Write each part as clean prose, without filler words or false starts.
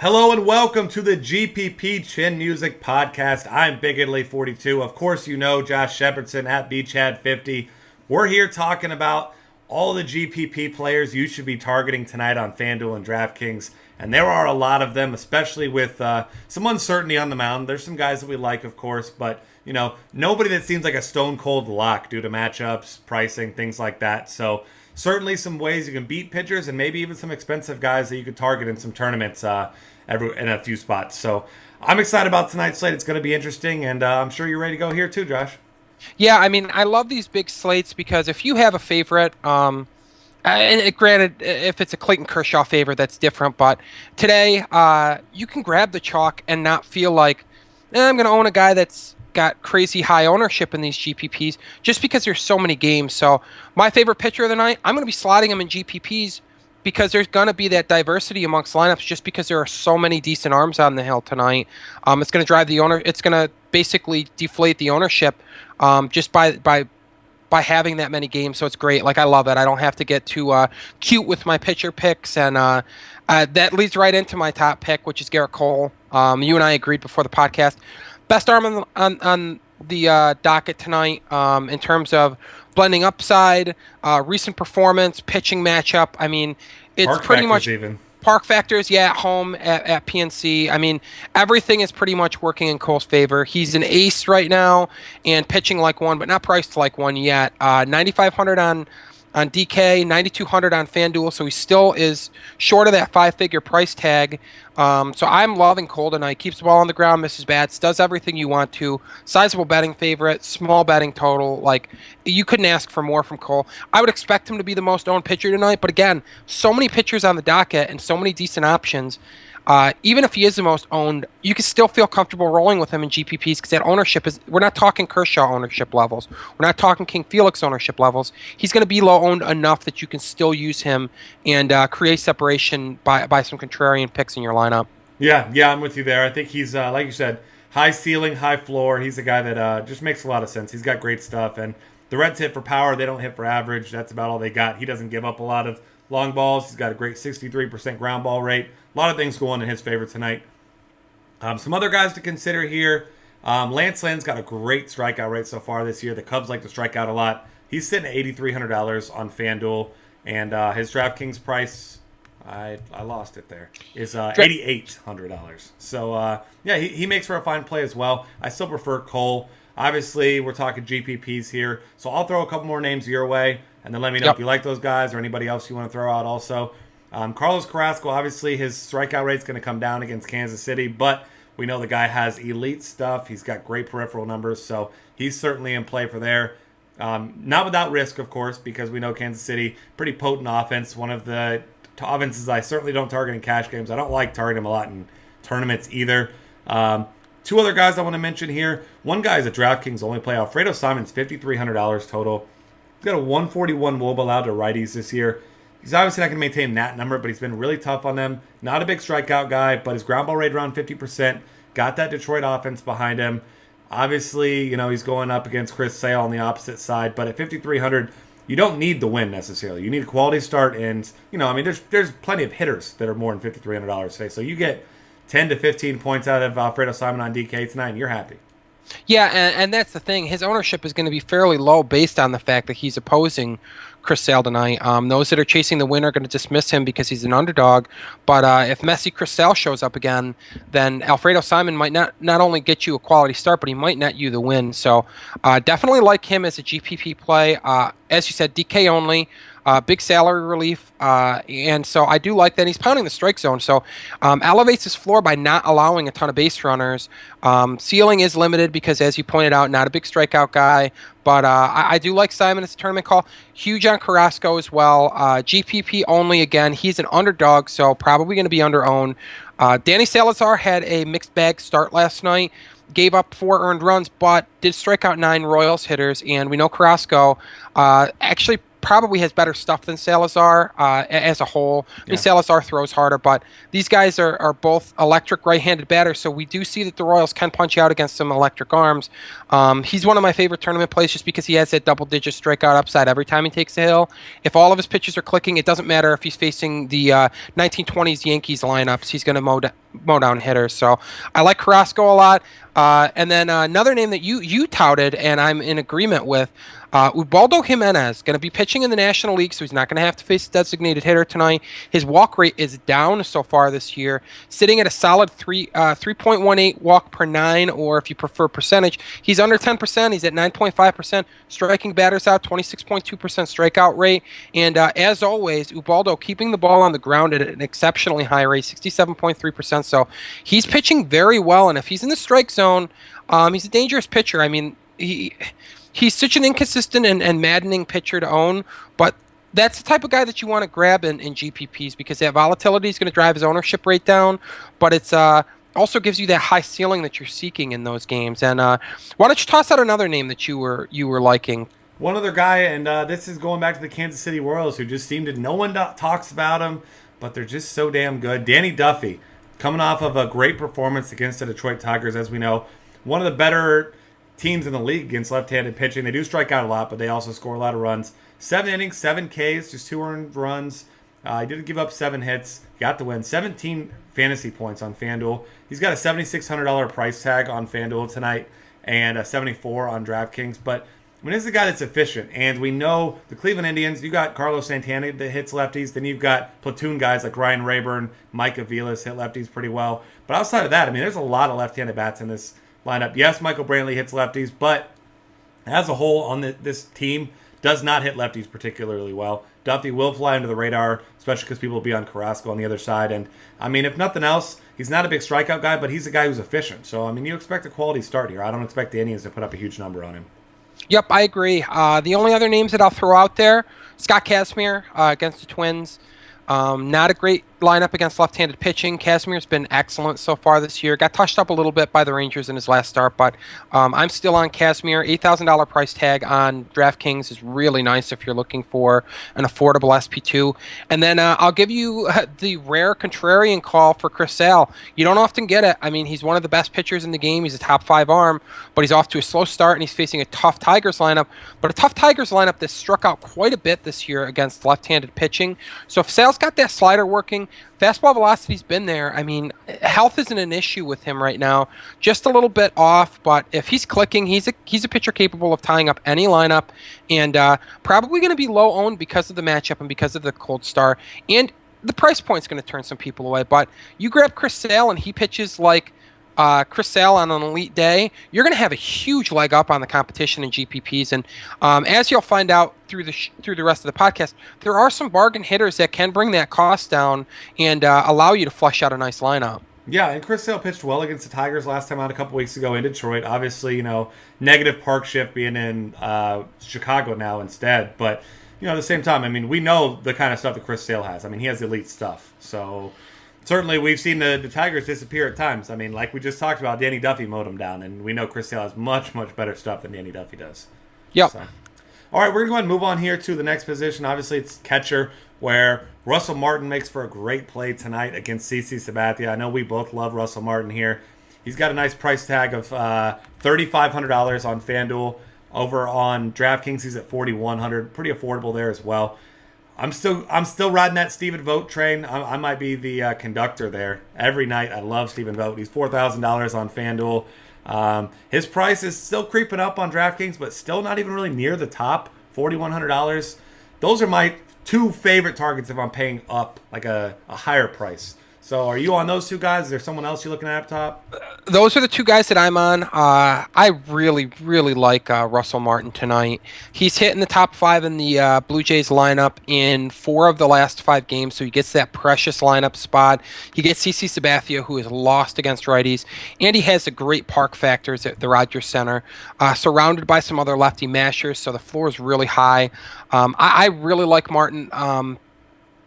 Hello and welcome to the GPP Chin Music Podcast. I'm Big Italy 42. Of course, you know Josh Shepardson at BChad50. We're here talking about all the GPP players you should be targeting tonight on FanDuel and DraftKings. And there are a lot of them, especially with some uncertainty on the mound. There's some guys that we like, of course, but nobody that seems like a stone cold lock due to matchups, pricing, things like that. So certainly some ways you can beat pitchers and maybe even some expensive guys that you could target in some tournaments in a few spots. So I'm excited about tonight's slate. It's going to be interesting, and I'm sure you're ready to go here too, Josh. Yeah, I mean, I love these big slates because if you have a favorite, granted, if it's a Clayton Kershaw favorite, that's different. But today, you can grab the chalk and not feel like I'm going to own a guy that's got crazy high ownership in these GPPs just because there's so many games. So my favorite pitcher of the night, I'm going to be slotting him in GPPs because there's going to be that diversity amongst lineups just because there are so many decent arms on the hill tonight. It's going to drive the owner. It's going to basically deflate the ownership just by having that many games. So it's great. Like, I love it. I don't have to get too cute with my pitcher picks. And that leads right into my top pick, which is Garrett Cole. You and I agreed before the podcast. Best arm on the docket tonight in terms of blending upside, recent performance, pitching matchup. I mean, it's Park pretty much even. Park factors, yeah, at home at PNC. I mean, everything is pretty much working in Cole's favor. He's an ace right now and pitching like one, but not priced like one yet. 9,500 on DK, 9,200 on FanDuel, so he still is short of that five-figure price tag. So I'm loving Cole tonight. Keeps the ball on the ground, misses bats, does everything you want to. Sizable betting favorite, small betting total. Like, you couldn't ask for more from Cole. I would expect him to be the most owned pitcher tonight, but again, so many pitchers on the docket and so many decent options. Even if he is the most owned, you can still feel comfortable rolling with him in GPPs because that ownership is, we're not talking Kershaw ownership levels. We're not talking King Felix ownership levels. He's going to be low owned enough that you can still use him and create separation by some contrarian picks in your lineup. Yeah, I'm with you there. I think he's, like you said, high ceiling, high floor. He's a guy that just makes a lot of sense. He's got great stuff. And the Reds hit for power. They don't hit for average. That's about all they got. He doesn't give up a lot of long balls. He's got a great 63% ground ball rate. A lot of things going in his favor tonight. Some other guys to consider here. Lance Lynn's got a great strikeout rate so far this year. The Cubs like to strike out a lot. He's sitting at $8,300 on FanDuel. And his DraftKings price, I lost it there, is $8,800. So, yeah, he makes for a fine play as well. I still prefer Cole. Obviously, we're talking GPPs here. So I'll throw a couple more names your way. And then let me know if you like those guys or anybody else you want to throw out also. Carlos Carrasco, obviously, his strikeout rate's going to come down against Kansas City, but we know the guy has elite stuff. He's got great peripheral numbers, so he's certainly in play for there. Not without risk, of course, because we know Kansas City, pretty potent offense. One of the offenses I certainly don't target in cash games. I don't like targeting them a lot in tournaments either. Two other guys I want to mention here. One guy is a DraftKings only play. Alfredo Simon's $5,300 total. He's got a 141 WOBA allowed to righties this year. He's obviously not going to maintain that number, but he's been really tough on them. Not a big strikeout guy, but his ground ball rate around 50%. Got that Detroit offense behind him. Obviously, he's going up against Chris Sale on the opposite side, but at 5,300, you don't need the win necessarily. You need a quality start, and there's plenty of hitters that are more than $5,300 today. So you get 10 to 15 points out of Alfredo Simon on DK tonight, and you're happy. Yeah, and that's the thing. His ownership is going to be fairly low based on the fact that he's opposing Chris Sale tonight. Those that are chasing the win are going to dismiss him because he's an underdog. But if Messi Chris Sale shows up again, then Alfredo Simon might not only get you a quality start, but he might net you the win. So definitely like him as a GPP play. As you said, DK only. Big salary relief, and so I do like that. He's pounding the strike zone, so elevates his floor by not allowing a ton of base runners. Ceiling is limited because, as you pointed out, not a big strikeout guy, but I do like Simon as a tournament call. Huge on Carrasco as well. GPP only again. He's an underdog, so probably going to be under-owned. Danny Salazar had a mixed bag start last night. Gave up 4 earned runs, but did strike out 9 Royals hitters, and we know Carrasco actually probably has better stuff than Salazar as a whole. I mean, Salazar throws harder, but these guys are both electric right-handed batters, so we do see that the Royals can punch out against some electric arms. He's one of my favorite tournament plays just because he has that double-digit strikeout upside every time he takes a hill. If all of his pitches are clicking, it doesn't matter if he's facing the 1920s Yankees lineups. He's going to mow down hitters. So I like Carrasco a lot. And then another name that you touted, and I'm in agreement with, Ubaldo Jimenez, going to be pitching in the National League, so he's not going to have to face a designated hitter tonight. His walk rate is down so far this year, sitting at a solid 3.18 walk per 9, or if you prefer percentage, he's under 10%. He's at 9.5%. Striking batters out, 26.2% strikeout rate. And as always, Ubaldo keeping the ball on the ground at an exceptionally high rate, 67.3%. So he's pitching very well, and if he's in the strike zone, he's a dangerous pitcher. I mean, he's such an inconsistent and maddening pitcher to own, but that's the type of guy that you want to grab in GPPs because that volatility is going to drive his ownership rate down, but it's also gives you that high ceiling that you're seeking in those games. And why don't you toss out another name that you were liking? One other guy, and this is going back to the Kansas City Royals, who just seem to, no one talks about him, but they're just so damn good. Danny Duffy, coming off of a great performance against the Detroit Tigers, as we know, one of the better teams in the league against left-handed pitching. They do strike out a lot, but they also score a lot of runs. 7 innings, 7 Ks, just 2 earned runs. He didn't give up 7 hits. Got the win. 17 fantasy points on FanDuel. He's got a $7,600 price tag on FanDuel tonight and a $74 on DraftKings. But I mean, this is a guy that's efficient. And we know the Cleveland Indians, you got Carlos Santana that hits lefties. Then you've got platoon guys like Ryan Rayburn, Mike Aviles hit lefties pretty well. But outside of that, I mean, there's a lot of left-handed bats in this lineup. Yes, Michael Brantley hits lefties, but as a whole on this team does not hit lefties particularly well. Duffy will fly under the radar, especially because people will be on Carrasco on the other side. And, I mean, if nothing else, he's not a big strikeout guy, but he's a guy who's efficient. So, I mean, you expect a quality start here. I don't expect the Indians to put up a huge number on him. Yep, I agree. The only other names that I'll throw out there, Scott Kazmir against the Twins. Not a great lineup against left-handed pitching. Casimir's been excellent so far this year. Got touched up a little bit by the Rangers in his last start, but I'm still on Kazmir. $8,000 price tag on DraftKings is really nice if you're looking for an affordable SP2. And then I'll give you the rare contrarian call for Chris Sale. You don't often get it. I mean, he's one of the best pitchers in the game. He's a top 5 arm, but he's off to a slow start, and he's facing a tough Tigers lineup, but a tough Tigers lineup that struck out quite a bit this year against left-handed pitching. So if Sale's got that slider working, fastball velocity's been there. I mean, health isn't an issue with him right now. Just a little bit off, but if he's clicking, he's a pitcher capable of tying up any lineup, and probably going to be low owned because of the matchup and because of the cold start. And the price point's going to turn some people away. But you grab Chris Sale and he pitches like Chris Sale on an elite day, you're going to have a huge leg up on the competition in GPPs. And as you'll find out through the rest of the podcast, there are some bargain hitters that can bring that cost down and allow you to flush out a nice lineup. Yeah, and Chris Sale pitched well against the Tigers last time out a couple weeks ago in Detroit. Obviously, you know, negative park shift being in Chicago now instead. But, you know, at the same time, I mean, we know the kind of stuff that Chris Sale has. I mean, he has elite stuff. So certainly we've seen the Tigers disappear at times. I mean, like we just talked about, Danny Duffy mowed him down, and we know Chris Sale has much, much better stuff than Danny Duffy does. Yep. So. All right, we're going to go ahead and move on here to the next position. Obviously, it's catcher, where Russell Martin makes for a great play tonight against CC Sabathia. I know we both love Russell Martin here. He's got a nice price tag of $3,500 on FanDuel. Over on DraftKings, he's at $4,100. Pretty affordable there as well. I'm still riding that Stephen Vogt train. I might be the conductor there. Every night, I love Stephen Vogt. He's $4,000 on FanDuel. His price is still creeping up on DraftKings, but still not even really near the top, $4,100. Those are my two favorite targets if I'm paying up like a higher price. So are you on those two guys? Is there someone else you're looking at up top? Those are the two guys that I'm on. I really, really like Russell Martin tonight. He's hitting the top 5 in the Blue Jays lineup in 4 of the last 5 games, so he gets that precious lineup spot. He gets CC Sabathia, who is lost against righties, and he has the great park factors at the Rogers Center, surrounded by some other lefty mashers, so the floor is really high. I really like Martin.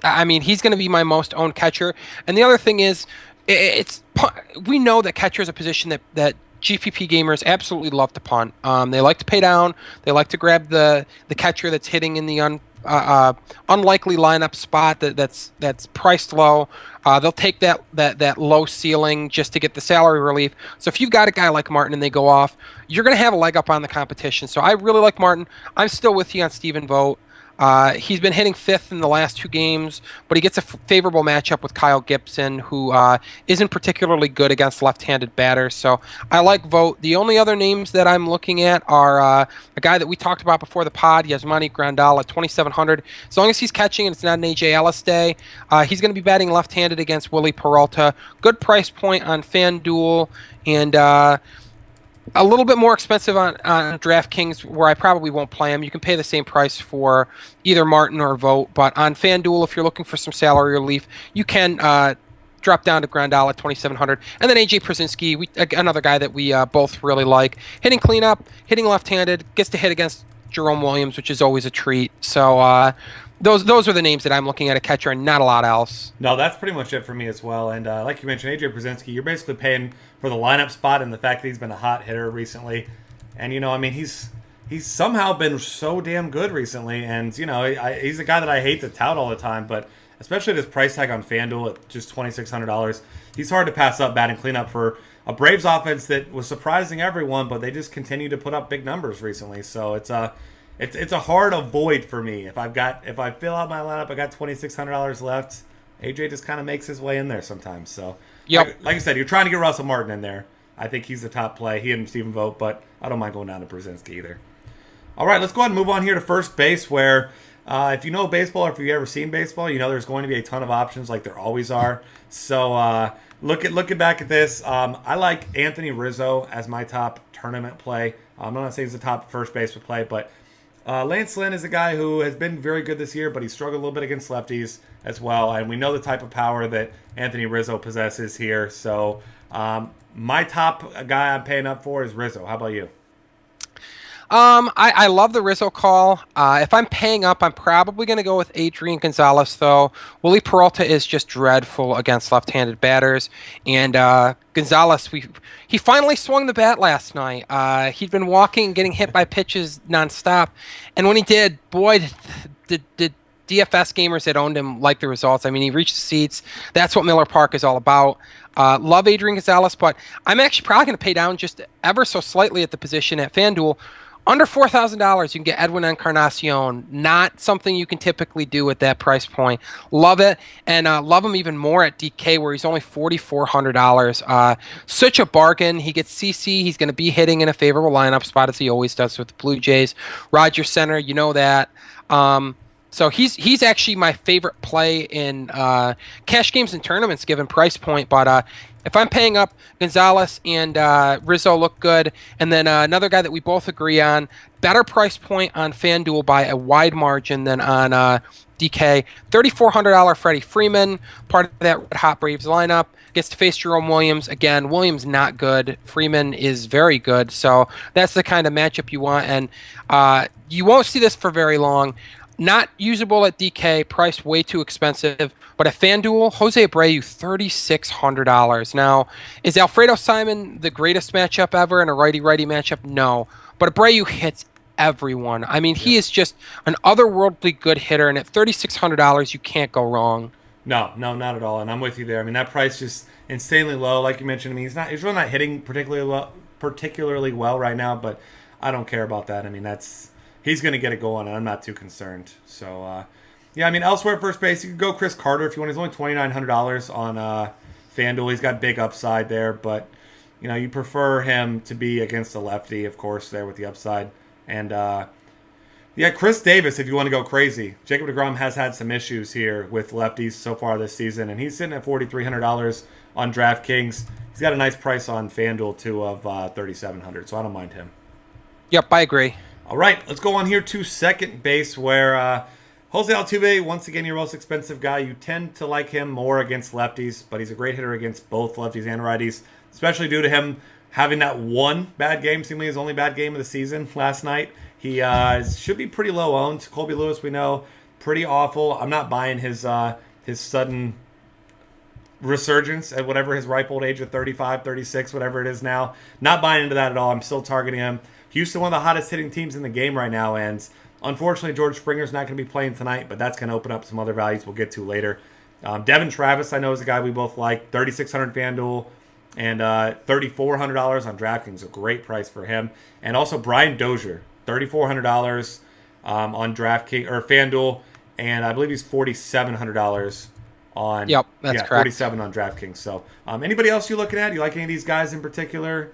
I mean, he's going to be my most owned catcher. And the other thing is, we know that catcher is a position that GPP gamers absolutely love to punt. They like to pay down. They like to grab the catcher that's hitting in the unlikely lineup spot that's priced low. They'll take that low ceiling just to get the salary relief. So if you've got a guy like Martin and they go off, you're going to have a leg up on the competition. So I really like Martin. I'm still with you on Stephen Vogt. He's been hitting fifth in the last 2 games, but he gets a favorable matchup with Kyle Gibson, who isn't particularly good against left-handed batters. So I like Vogt. The only other names that I'm looking at are a guy that we talked about before the pod, Yasmani Grandal at 2,700. As long as he's catching and it's not an AJ Ellis day, he's going to be batting left-handed against Willie Peralta. Good price point on FanDuel, and a little bit more expensive on DraftKings, where I probably won't play him. You can pay the same price for either Martin or Vogt, but on FanDuel, if you're looking for some salary relief, you can drop down to Grandal at 2,700. And then AJ Przinsky, another guy that we both really like. Hitting cleanup, hitting left-handed, gets to hit against Jerome Williams, which is always a treat. So those are the names that I'm looking at a catcher, and not a lot else. No, that's pretty much it for me as well. And like you mentioned, AJ Przinsky, you're basically paying for the lineup spot and the fact that he's been a hot hitter recently. And, he's somehow been so damn good recently. And, he's a guy that I hate to tout all the time, but especially at his price tag on FanDuel at just $2,600, he's hard to pass up batting cleanup for a Braves offense that was surprising everyone, but they just continue to put up big numbers recently. So it's a hard avoid for me. If I fill out my lineup, I got $2,600 left. AJ just kind of makes his way in there sometimes. So, like I said, you're trying to get Russell Martin in there. I think he's the top play. He and Stephen Vogt, but I don't mind going down to Przinsky either. All right, let's go ahead and move on here to first base, where if you know baseball or if you've ever seen baseball, there's going to be a ton of options like there always are. So looking back at this, I like Anthony Rizzo as my top tournament play. I'm not going to say he's the top first baseman play, but Lance Lynn is a guy who has been very good this year, but he struggled a little bit against lefties as well. And we know the type of power that Anthony Rizzo possesses here. So my top guy I'm paying up for is Rizzo. How about you? I love the Rizzo call. If I'm paying up, I'm probably going to go with Adrian Gonzalez, though. Willie Peralta is just dreadful against left-handed batters. And Gonzalez, he finally swung the bat last night. He'd been walking and getting hit by pitches nonstop. And when he did, boy, did DFS gamers that owned him like the results. I mean, he reached the seats. That's what Miller Park is all about. Love Adrian Gonzalez, but I'm actually probably going to pay down just ever so slightly at the position at FanDuel. Under $4,000, you can get Edwin Encarnacion. Not something you can typically do at that price point. Love it, and love him even more at DK, where he's only $4,400. Such a bargain. He gets CC. He's going to be hitting in a favorable lineup spot, as he always does with the Blue Jays. Roger Center, you know that. So he's actually my favorite play in cash games and tournaments, given price point. But if I'm paying up, Gonzalez and Rizzo look good. And then another guy that we both agree on, better price point on FanDuel by a wide margin than on DK. $3,400 Freddie Freeman, part of that Red Hot Braves lineup. Gets to face Jerome Williams. Again, Williams not good. Freeman is very good. So that's the kind of matchup you want. And you won't see this for very long. Not usable at DK, priced way too expensive. But at FanDuel, Jose Abreu, $3,600. Now, is Alfredo Simon the greatest matchup ever in a righty-righty matchup? No. But Abreu hits everyone. I mean, he is just an otherworldly good hitter, and at $3,600, you can't go wrong. No, not at all. And I'm with you there. I mean, that price is insanely low. Like you mentioned, I mean, he's really not hitting particularly well right now, but I don't care about that. I mean, he's going to get it going, and I'm not too concerned. So, yeah, I mean, elsewhere at first base, you could go Chris Carter if you want. He's only $2,900 on FanDuel. He's got big upside there, but, you prefer him to be against a lefty, of course, there with the upside. And, yeah, Chris Davis, if you want to go crazy. Jacob deGrom has had some issues here with lefties so far this season, and he's sitting at $4,300 on DraftKings. He's got a nice price on FanDuel, too, of $3,700, so I don't mind him. Yep, I agree. All right, let's go on here to second base, where Jose Altuve, once again, your most expensive guy. You tend to like him more against lefties, but he's a great hitter against both lefties and righties, especially due to him having that one bad game, seemingly his only bad game of the season last night. He should be pretty low owned. Colby Lewis, we know, pretty awful. I'm not buying his sudden resurgence at whatever his ripe old age of 35, 36, whatever it is now. Not buying into that at all. I'm still targeting him. Houston, one of the hottest hitting teams in the game right now, and unfortunately, George Springer's not going to be playing tonight, but that's going to open up some other values we'll get to later. Devin Travis, I know, is a guy we both like. $3,600 FanDuel and $3,400 on DraftKings. A great price for him. And also Brian Dozier, $3,400. on DraftKings or FanDuel, and I believe he's $4,700 on. Yep, that's correct. 47 on DraftKings. So, anybody else you looking at? You like any of these guys in particular?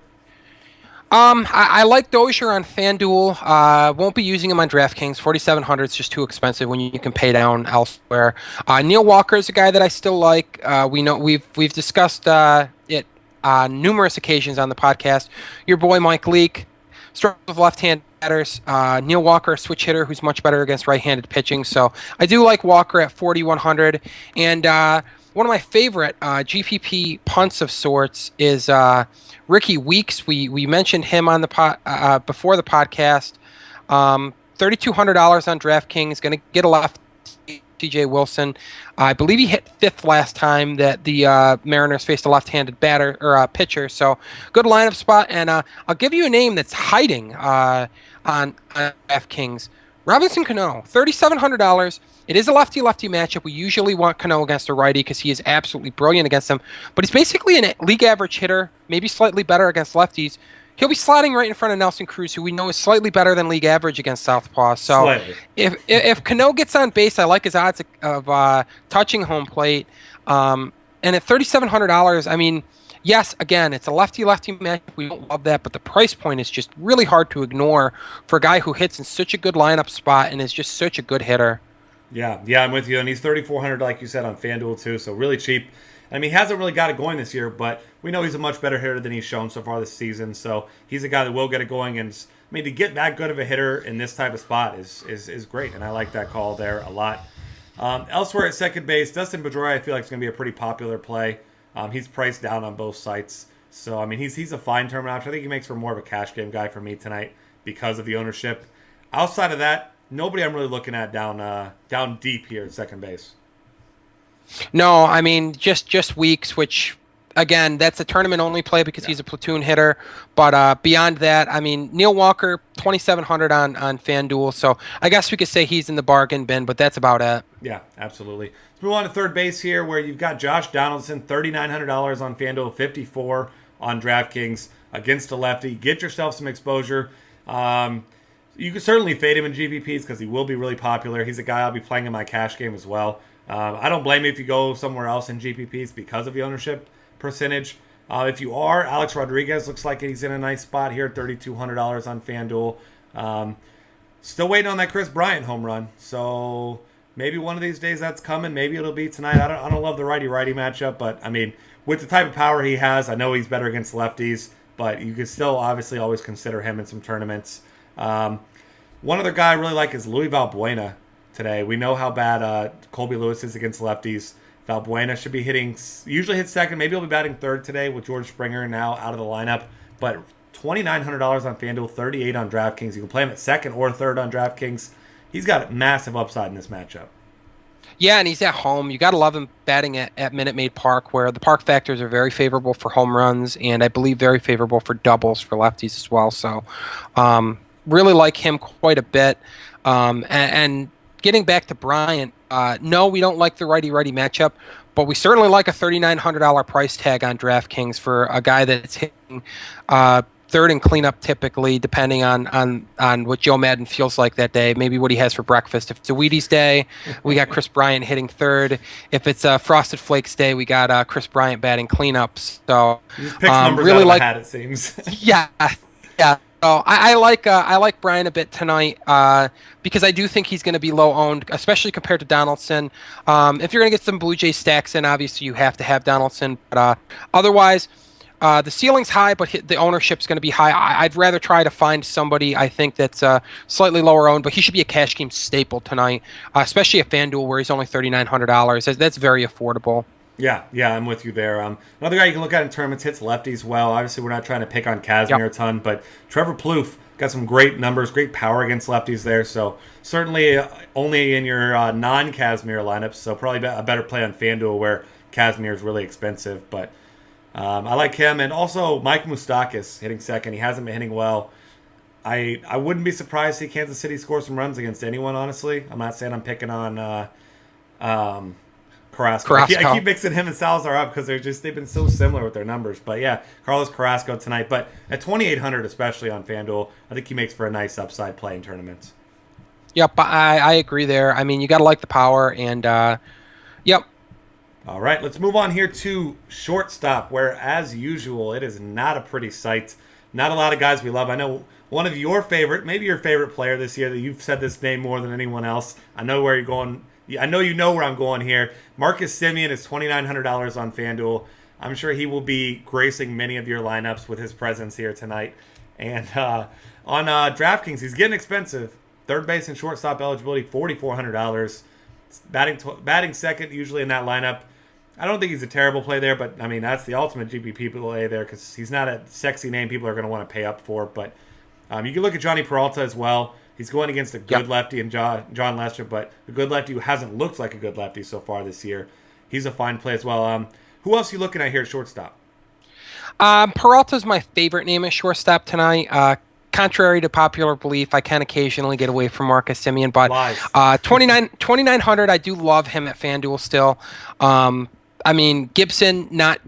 I like Dozier on FanDuel. Won't be using him on DraftKings. 4,700 is just too expensive when you can pay down elsewhere. Neil Walker is a guy that I still like. We know we've discussed it numerous occasions on the podcast. Your boy Mike Leake struggles with left-hand batters. Neil Walker, a switch hitter who's much better against right-handed pitching. So I do like Walker at 4,100. And one of my favorite GPP punts of sorts is Ricky Weeks. We mentioned him on the before the podcast. $3,200 on DraftKings. Going to get a left. T.J. Wilson. I believe he hit fifth last time that the Mariners faced a left-handed batter or pitcher. So good lineup spot. And I'll give you a name that's hiding on DraftKings. Robinson Cano, $3,700. It is a lefty-lefty matchup. We usually want Cano against a righty because he is absolutely brilliant against them. But he's basically a league average hitter, maybe slightly better against lefties. He'll be slotting right in front of Nelson Cruz, who we know is slightly better than league average against southpaw. So Slightly. if Cano gets on base, I like his odds of touching home plate. And at $3,700, I mean, yes, again, it's a lefty-lefty match. We don't love that, but the price point is just really hard to ignore for a guy who hits in such a good lineup spot and is just such a good hitter. Yeah, I'm with you. And he's $3,400, like you said, on FanDuel too, so really cheap. I mean, he hasn't really got it going this year, but we know he's a much better hitter than he's shown so far this season. So he's a guy that will get it going. And I mean, to get that good of a hitter in this type of spot is great. And I like that call there a lot. Elsewhere at second base, Dustin Pedroia, I feel like is going to be a pretty popular play. He's priced down on both sites. So, I mean, he's a fine tournament option. I think he makes for more of a cash game guy for me tonight because of the ownership. Outside of that, nobody I'm really looking at down deep here at second base. No, I mean, just Weeks, which, again, that's a tournament-only play because he's a platoon hitter. But beyond that, I mean, Neil Walker, $2,700 on FanDuel. So I guess we could say he's in the bargain bin, but that's about it. Yeah, absolutely. Let's move on to third base here, where you've got Josh Donaldson, $3,900 on FanDuel, $54 on DraftKings against a lefty. Get yourself some exposure. You can certainly fade him in GPPs because he will be really popular. He's a guy I'll be playing in my cash game as well. I don't blame you if you go somewhere else in GPPs because of the ownership percentage. If you are, Alex Rodriguez looks like he's in a nice spot here, $3,200 on FanDuel. Still waiting on that Chris Bryant home run. So maybe one of these days that's coming. Maybe it'll be tonight. I don't love the righty-righty matchup, but I mean, with the type of power he has, I know he's better against lefties, but you can still obviously always consider him in some tournaments. One other guy I really like is Luis Valbuena today. We know how bad Colby Lewis is against lefties. Valbuena should be usually hits second. Maybe he'll be batting third today with George Springer now out of the lineup. But $2,900 on FanDuel, $38 on DraftKings. You can play him at second or third on DraftKings. He's got massive upside in this matchup. Yeah, and he's at home. You got to love him batting at Minute Maid Park, where the park factors are very favorable for home runs, and I believe very favorable for doubles for lefties as well. So really like him quite a bit. And getting back to Bryant, no, we don't like the righty-righty matchup, but we certainly like a $3,900 price tag on DraftKings for a guy that's hitting third and cleanup typically, depending on what Joe Madden feels like that day, maybe what he has for breakfast. If it's a Wheaties day, we got Chris Bryant hitting third. If it's a Frosted Flakes day, we got Chris Bryant batting cleanups. So He just picks numbers really out of like the hat, it seems. yeah. So I like Bryant a bit tonight because I do think he's going to be low owned, especially compared to Donaldson. If you're going to get some Blue Jay stacks in, obviously you have to have Donaldson. But otherwise, the ceiling's high, but the ownership's going to be high. I'd rather try to find somebody I think that's slightly lower owned, but he should be a cash game staple tonight, especially at FanDuel where he's only $3,900. That's very affordable. Yeah, I'm with you there. Another guy you can look at in tournaments hits lefties well. Obviously, we're not trying to pick on Kazmir a ton, but Trevor Plouffe got some great numbers, great power against lefties there. So certainly only in your non-Kazmir lineups. So probably a better play on FanDuel where Kazmir is really expensive. But I like him. And also Mike Moustakas hitting second. He hasn't been hitting well. I wouldn't be surprised to see Kansas City score some runs against anyone, honestly. I'm not saying I'm picking on Carrasco. I keep mixing him and Salazar up because they've been so similar with their numbers. But yeah, Carlos Carrasco tonight. But at $2,800, especially on FanDuel, I think he makes for a nice upside play in tournaments. Yep, I agree there. I mean, you got to like the power, and yep. All right, let's move on here to shortstop, where, as usual, it is not a pretty sight. Not a lot of guys we love. I know one of your favorite, maybe your favorite player this year, that you've said this name more than anyone else. I know where you're going. I know you know where I'm going here. Marcus Semien is $2,900 on FanDuel. I'm sure he will be gracing many of your lineups with his presence here tonight. And on DraftKings, he's getting expensive. Third base and shortstop eligibility, $4,400. Batting second usually in that lineup. I don't think he's a terrible play there, but I mean that's the ultimate GPP play there because he's not a sexy name people are going to want to pay up for. But you can look at Johnny Peralta as well. He's going against a good lefty in John Lester, but a good lefty who hasn't looked like a good lefty so far this year. He's a fine play as well. Who else are you looking at here at shortstop? Peralta's my favorite name at shortstop tonight. Contrary to popular belief, I can occasionally get away from Marcus Semien, but 2,900, I do love him at FanDuel still. I mean, Gibson not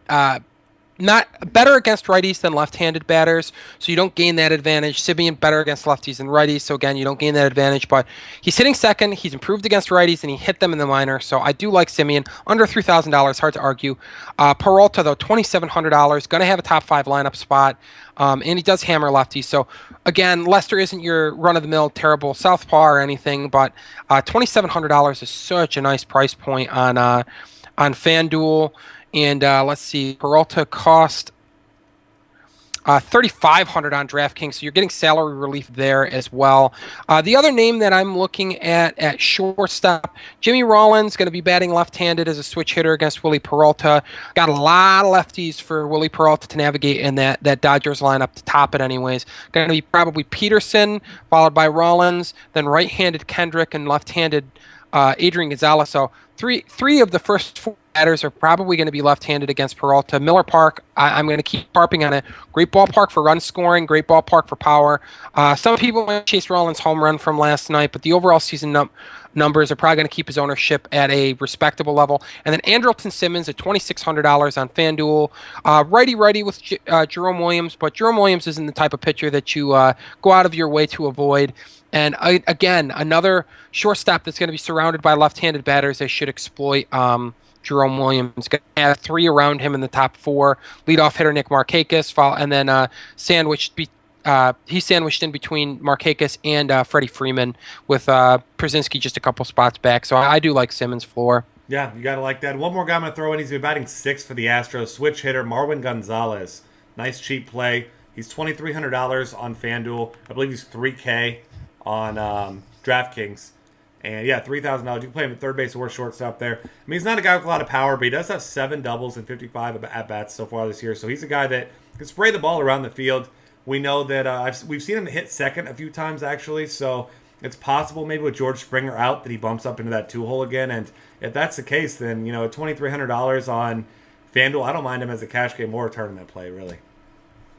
better against righties than left-handed batters, so you don't gain that advantage. Semien better against lefties than righties, so again, you don't gain that advantage. But he's hitting second, he's improved against righties, and he hit them in the minor. So I do like Semien. Under $3,000, hard to argue. Peralta though, $2,700, going to have a top 5 lineup spot, and he does hammer lefties. So again, Lester isn't your run-of-the-mill terrible southpaw or anything, but $2,700 is such a nice price point on FanDuel. And let's see, Peralta cost $3,500 on DraftKings, so you're getting salary relief there as well. The other name that I'm looking at shortstop, Jimmy Rollins, going to be batting left-handed as a switch hitter against Willie Peralta. Got a lot of lefties for Willie Peralta to navigate in that Dodgers lineup to top it anyways. Going to be probably Peterson, followed by Rollins, then right-handed Kendrick, and left-handed Adrian Gonzalez. So three of the first 4 batters are probably going to be left-handed against Peralta. Miller Park, I'm going to keep harping on it. Great ballpark for run scoring, great ballpark for power. Some people might chase Rollins' home run from last night, but the overall season numbers are probably going to keep his ownership at a respectable level. And then Andrelton Simmons at $2,600 on FanDuel. Righty-righty with Jerome Williams, but Jerome Williams isn't the type of pitcher that you go out of your way to avoid. And again, another shortstop that's going to be surrounded by left-handed batters they should exploit. Jerome Williams going to have 3 around him in the top 4. Leadoff hitter Nick Markakis, and then he's sandwiched in between Markakis and Freddie Freeman with Przinsky just a couple spots back. So I do like Simmons' floor. Yeah, you got to like that. One more guy I'm going to throw in. He's been batting 6th for the Astros. Switch hitter Marwin Gonzalez. Nice cheap play. He's $2,300 on FanDuel. I believe he's $3K on DraftKings. And yeah, $3,000. You can play him at third base or shortstop there. I mean, he's not a guy with a lot of power, but he does have 7 doubles and 55 at-bats so far this year. So he's a guy that can spray the ball around the field. We know that we've seen him hit second a few times, actually. So it's possible maybe with George Springer out that he bumps up into that 2-hole again. And if that's the case, then, $2,300 on FanDuel, I don't mind him as a cash game or a tournament play, really.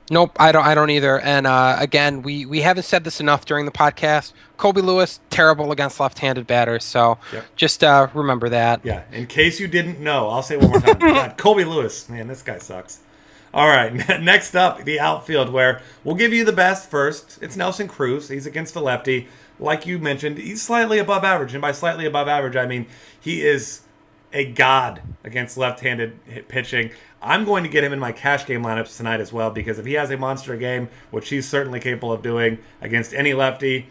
Nope, I don't either. And again, we haven't said this enough during the podcast. Colby Lewis, terrible against left-handed batters. So just remember that. Yeah, in case you didn't know, I'll say it one more time. God, Colby Lewis, man, this guy sucks. All right, next up, the outfield, where we'll give you the best first. It's Nelson Cruz. He's against a lefty. Like you mentioned, he's slightly above average. And by slightly above average, I mean he is a god against left-handed pitching. I'm going to get him in my cash game lineups tonight as well, because if he has a monster game, which he's certainly capable of doing against any lefty,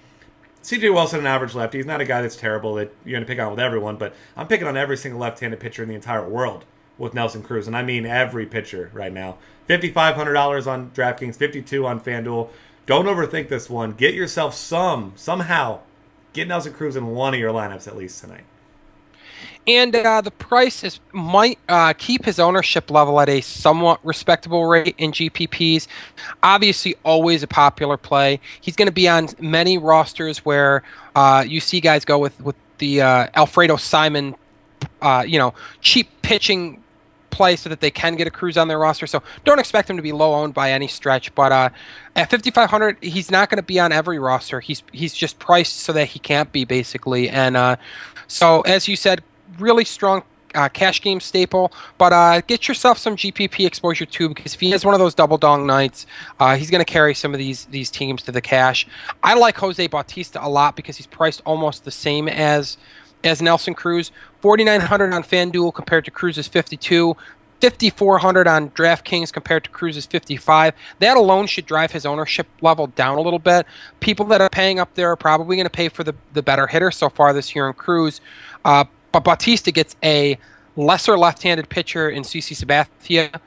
C.J. Wilson, an average lefty, he's not a guy that's terrible that you're going to pick on with everyone, but I'm picking on every single left-handed pitcher in the entire world with Nelson Cruz, and I mean every pitcher right now. $5,500 on DraftKings, $52 on FanDuel. Don't overthink this one. Get yourself somehow, get Nelson Cruz in one of your lineups at least tonight. And the price might keep his ownership level at a somewhat respectable rate in GPPs. Obviously, always a popular play. He's going to be on many rosters where you see guys go with the Alfredo Simon, cheap pitching play so that they can get a Cruz on their roster. So don't expect him to be low owned by any stretch. But at $5,500, he's not going to be on every roster. He's just priced so that he can't be, basically. And so, as you said, really strong cash game staple, but get yourself some GPP exposure too, because if he has one of those double dong nights, he's going to carry some of these teams to the cash. I like Jose Bautista a lot because he's priced almost the same as Nelson Cruz. 4,900 on FanDuel compared to Cruz's 52. 5,400 on DraftKings compared to Cruz's 55. That alone should drive his ownership level down a little bit. People that are paying up there are probably going to pay for the better hitter so far this year in Cruz. But Bautista gets a lesser left-handed pitcher in CC Sabathia,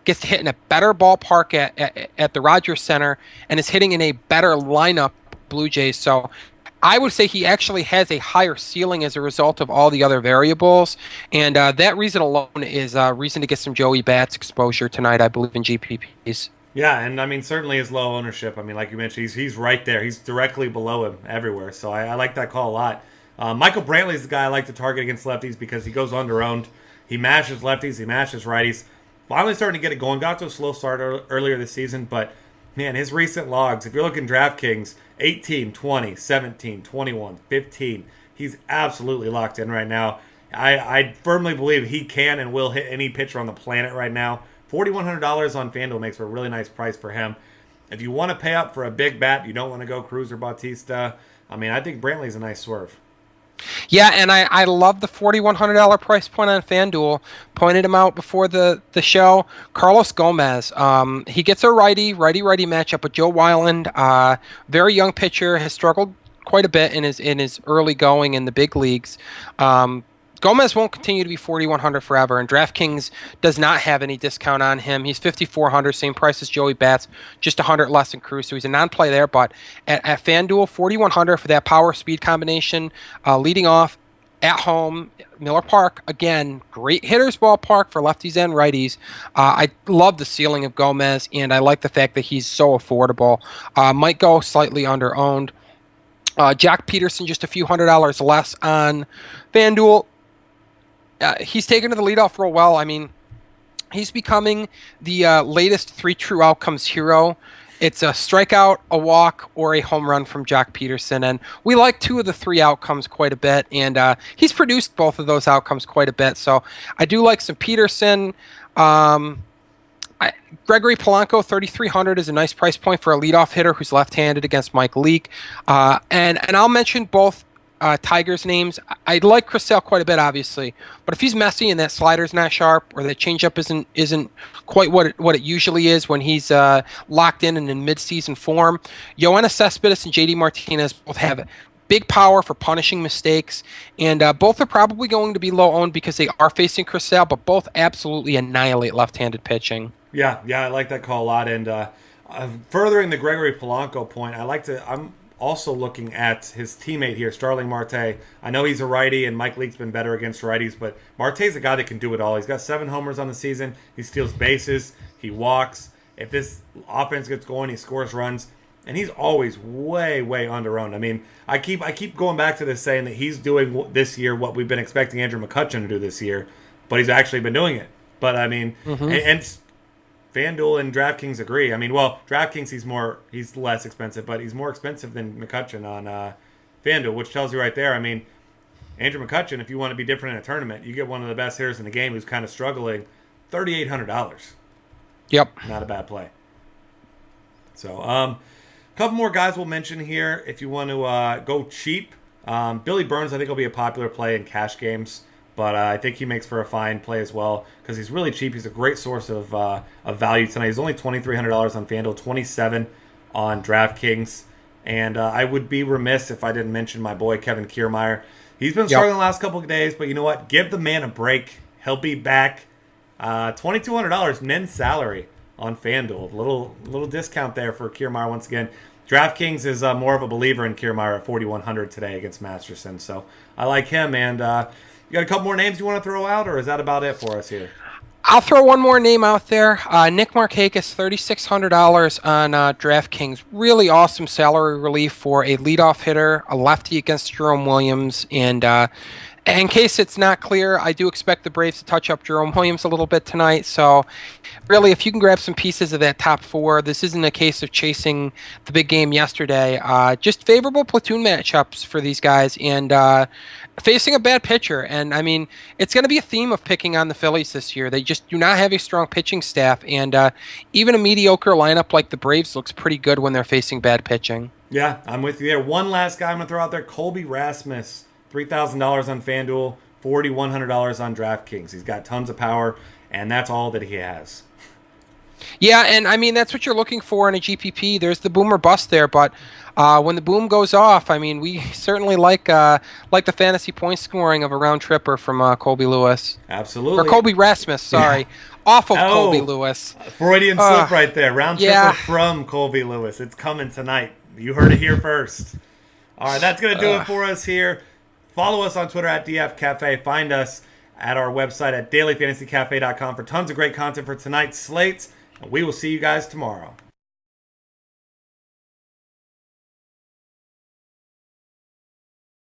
gets to hit in a better ballpark at the Rogers Center, and is hitting in a better lineup Blue Jays. So I would say he actually has a higher ceiling as a result of all the other variables, and that reason alone is a reason to get some Joey Bats exposure tonight, I believe, in GPPs. Yeah, and I mean, certainly his low ownership. I mean, like you mentioned, he's right there. He's directly below him everywhere, so I like that call a lot. Michael Brantley is the guy I like to target against lefties because he goes under-owned. He mashes lefties, he mashes righties. Finally starting to get it going. Got to a slow start earlier this season, but man, his recent logs, if you're looking DraftKings, 18, 20, 17, 21, 15. He's absolutely locked in right now. I firmly believe he can and will hit any pitcher on the planet right now. $4,100 on FanDuel makes for a really nice price for him. If you want to pay up for a big bat, you don't want to go Cruz or Bautista. I mean, I think Brantley's a nice swerve. Yeah, and I love the $4,100 price point on FanDuel. Pointed him out before the show. Carlos Gomez. He gets a righty matchup with Joe Weiland. Very young pitcher, has struggled quite a bit in his early going in the big leagues. Gomez won't continue to be 4,100 forever, and DraftKings does not have any discount on him. He's 5,400, same price as Joey Bats, just 100 less than Cruz, so he's a non-play there. But at FanDuel, 4,100 for that power-speed combination, leading off at home, Miller Park. Again, great hitters ballpark for lefties and righties. I love the ceiling of Gomez, and I like the fact that he's so affordable. Might go slightly under-owned. Jack Peterson, just a few $100 less on FanDuel. He's taken to the leadoff role well. I mean, he's becoming the latest 3 true outcomes hero. It's a strikeout, a walk, or a home run from Jack Peterson. And we like 2 of the 3 outcomes quite a bit. And he's produced both of those outcomes quite a bit. So I do like some Peterson. Gregory Polanco, 3,300 is a nice price point for a leadoff hitter who's left-handed against Mike Leake. And I'll mention both Tigers' names. I like Chris Sale quite a bit, obviously, but if he's messy and that slider's not sharp or that changeup isn't quite what it usually is when he's locked in mid-season form, Yoenis Cespedes and JD Martinez both have big power for punishing mistakes, and both are probably going to be low-owned because they are facing Chris Sale, but both absolutely annihilate left-handed pitching. Yeah, I like that call a lot, and furthering the Gregory Polanco point, I'm also looking at his teammate here, Starling Marte. I know he's a righty, and Mike Leake's been better against righties, but Marte's a guy that can do it all. He's got 7 homers on the season. He steals bases. He walks. If this offense gets going, he scores runs, and he's always way, way under-owned. I mean, I keep going back to this, saying that he's doing this year what we've been expecting Andrew McCutchen to do this year, but he's actually been doing it. But, I mean, and FanDuel and DraftKings agree. I mean, well, DraftKings he's less expensive, but he's more expensive than McCutchen on FanDuel, which tells you right there. I mean, Andrew McCutchen, if you want to be different in a tournament, you get one of the best hitters in the game who's kind of struggling, $3,800. Yep, not a bad play. So, a couple more guys we'll mention here if you want to go cheap. Billy Burns, I think, will be a popular play in cash games. But I think he makes for a fine play as well because he's really cheap. He's a great source of value tonight. He's only $2,300 on FanDuel, $27 on DraftKings. And I would be remiss if I didn't mention my boy Kevin Kiermaier. He's been struggling the last couple of days, but you know what? Give the man a break. He'll be back. $2,200 men's salary on FanDuel. Little discount there for Kiermaier once again. DraftKings is more of a believer in Kiermaier at $4,100 today against Masterson. So I like him, and you got a couple more names you want to throw out, or is that about it for us here? I'll throw one more name out there. Nick Markakis, $3,600 on DraftKings. Really awesome salary relief for a leadoff hitter, a lefty against Jerome Williams, and In case it's not clear, I do expect the Braves to touch up Jerome Williams a little bit tonight. So, really, if you can grab some pieces of that top four, this isn't a case of chasing the big game yesterday. Just favorable platoon matchups for these guys and facing a bad pitcher. And, I mean, it's going to be a theme of picking on the Phillies this year. They just do not have a strong pitching staff. And even a mediocre lineup like the Braves looks pretty good when they're facing bad pitching. Yeah, I'm with you there. One last guy I'm going to throw out there, Colby Rasmus. $3,000 on FanDuel, $4,100 on DraftKings. He's got tons of power, and that's all that he has. Yeah, and I mean, that's what you're looking for in a GPP. There's the boom or bust there, but when the boom goes off, I mean, we certainly like the fantasy point scoring of a round tripper from Colby Lewis. Absolutely. Or Colby Rasmus, sorry. Yeah. Off of Colby Lewis. Freudian slip right there. Round tripper from Colby Lewis. It's coming tonight. You heard it here first. All right, that's going to do it for us here. Follow us on Twitter at DF Cafe. Find us at our website at dailyfantasycafe.com for tons of great content for tonight's slates. And we will see you guys tomorrow.